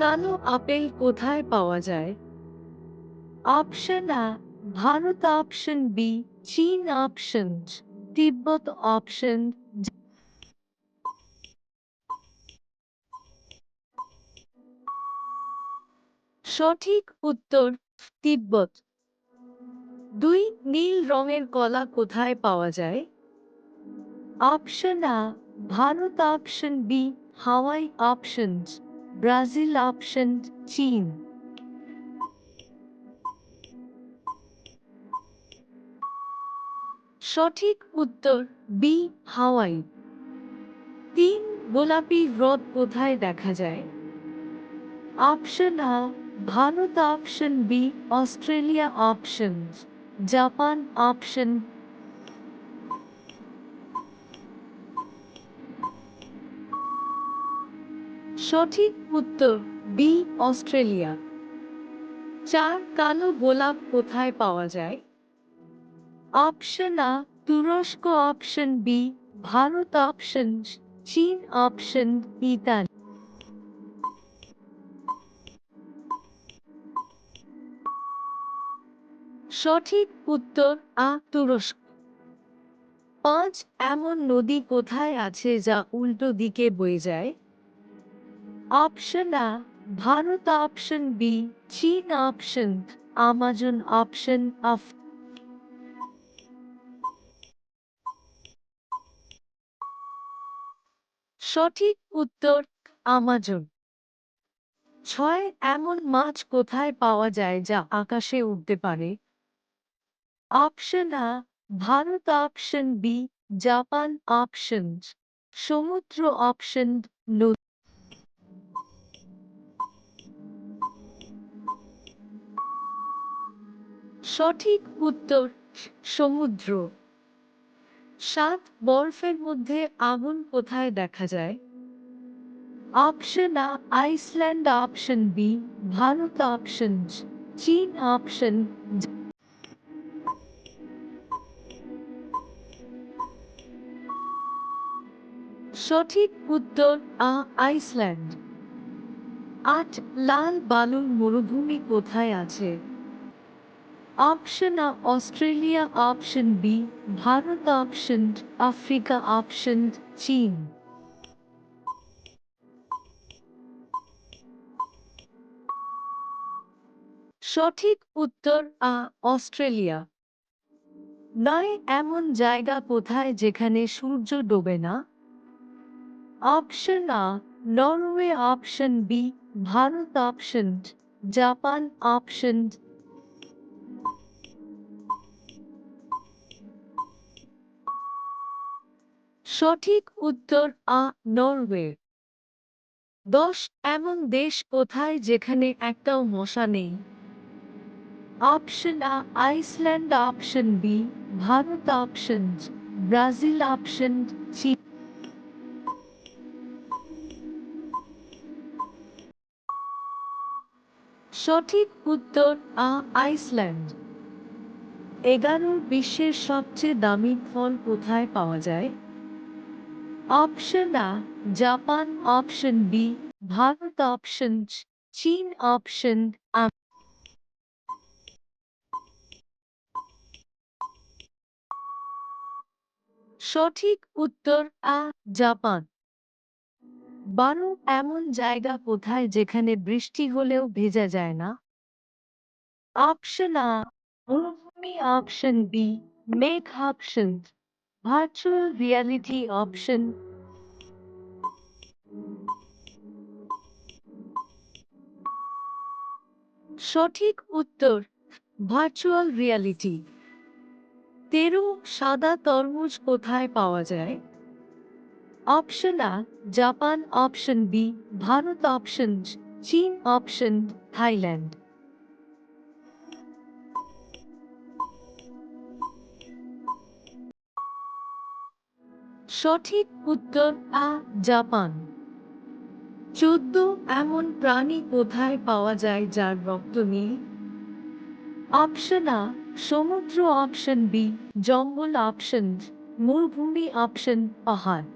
কালো আপেল কোথায় পাওয়া যায়? Option A Bharat, option B চীন, অপশন তিব্বত, অপশন সঠিক উত্তর তিব্বত। ২ নীল রঙের কলা কোথায় পাওয়া যায়? Option A Bharat, option B Hawaii, option Brazil, option চীন। সঠিক উত্তর বি হাওয়াই। ৩ গোলাপি হ্রদ কোথায় দেখা যায়? Option A Bharat, option B Australia, option Japan, option সঠিক উত্তর বি অস্ট্রেলিয়া। ৪ কালো গোলাপ কোথায় পাওয়া যায়? অপশন আ তুরস্ক, অপশন বি ভারত, অপশন চীন, অপশন ইতালি। সঠিক উত্তর আ তুরস্ক। ৫ এমন নদী কোথায় আছে যা উল্টো দিকে বয়ে যায়? Option A Bharat, option B চীন, অপশন আমাজন, অপশন অফ সঠিক উত্তর আমাজন। ৬ এমন মাছ কোথায় পাওয়া যায় যা আকাশে উড়তে পারে? Option A Bharat, option B Japan, option সমুদ্র, অপশন নদী। সঠিক উত্তর সমুদ্র। ৭ বরফের মধ্যে আগুন কোথায় দেখা যায়? Option A Iceland, option B Bharat, option চীন, অপশন সঠিক উত্তর আ আইসল্যান্ড। ৮ লাল বালুর মরুভূমি কোথায় আছে? Option A Australia, option B Bharat, option Africa, option চীন। সঠিক উত্তর আ অস্ট্রেলিয়া। ৯ এমন জায়গা কোথায় যেখানে সূর্য ডোবে না? Option A Norway, option B Bharat, option Japan, option সঠিক উত্তর আ নরওয়ে। ১০ এমন দেশ কোথায় যেখানে একটাও মশা নেই? Option A Iceland, option B Bharat, option Brazil, option চীন। সঠিক উত্তর আ আইসল্যান্ড। ১১ বিশ্বের সবচেয়ে দামি ফল কোথায় পাওয়া যায়? Option A Japan, option B Bharat, option চীন, অপশন সঠিক উত্তর আ জাপান। ১২ এমন জায়গা কোথায় যেখানে বৃষ্টি হলেও ভেজা যায় না? অপশন আ মরুভূমি, অপশন বি মেঘ, অপশন ভার্চুয়াল রিয়ালিটি, অপশন সঠিক উত্তর ভার্চুয়াল রিয়ালিটি। ১৩ সাদা তরমুজ কোথায় পাওয়া যায়? Option A Japan, option B Bharat, option চীন, অপশন থাইল্যান্ড। সঠিক উত্তর আ জাপান। ১৪ এমন প্রাণী কোথায় পাওয়া যায় যার রক্ত নীল? অপশন আ সমুদ্র, অপশন বি জঙ্গল, অপশন মরুভূমি, অপশন পাহাড়।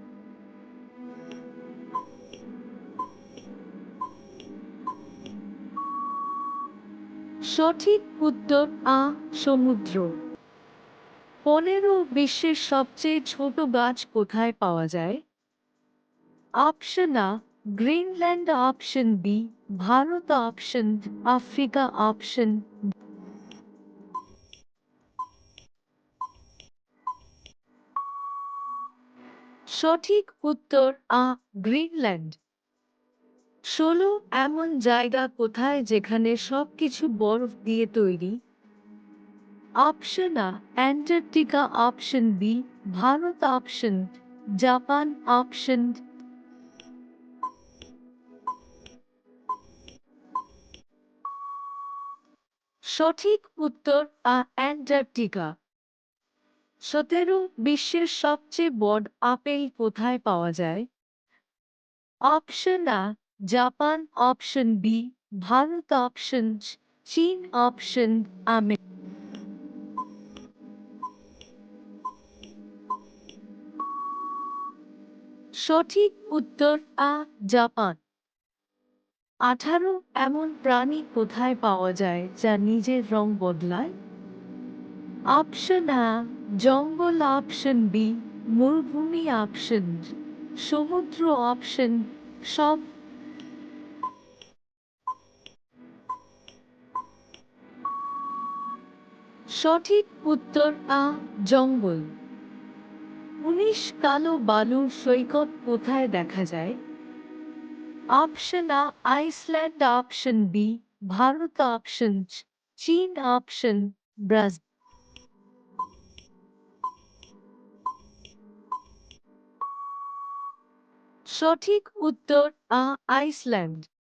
সঠিক উত্তর আ সমুদ্র। 15 বিশ্বের সবচেয়ে ছোট গাছ কোথায় পাওয়া যায়? Option A Greenland, option B Bharat, option Africa, option সঠিক উত্তর আ গ্রিনল্যান্ড। 16 এমন জায়গা কোথায় যেখানে সবকিছু বরফ দিয়ে তৈরি? Option A Antarctica, option B Bharat, option Japan, option সঠিক উত্তর আ অ্যান্টার্কটিকা। 17 বিশ্বের সবচেয়ে বড় আপেল কোথায় পাওয়া যায়? Option A Japan, option B Bharat, option চীন, অপশন আমেরিকা। সঠিক উত্তর আ জাপান। 18 এমন প্রাণী কোথায় পাওয়া যায় যা নিজের রং বদলায়? অপশন আ জঙ্গল, অপশন বি মরুভূমি, অপশন সমুদ্র, অপশন সব সঠিক উত্তর আ জঙ্গল। 19 কালো বালুর সৈকত কোথায় দেখা যায়? Option A Iceland, option B Bharat, option চীন, অপশন ব্রাজিল। সঠিক উত্তর আ আইসল্যান্ড।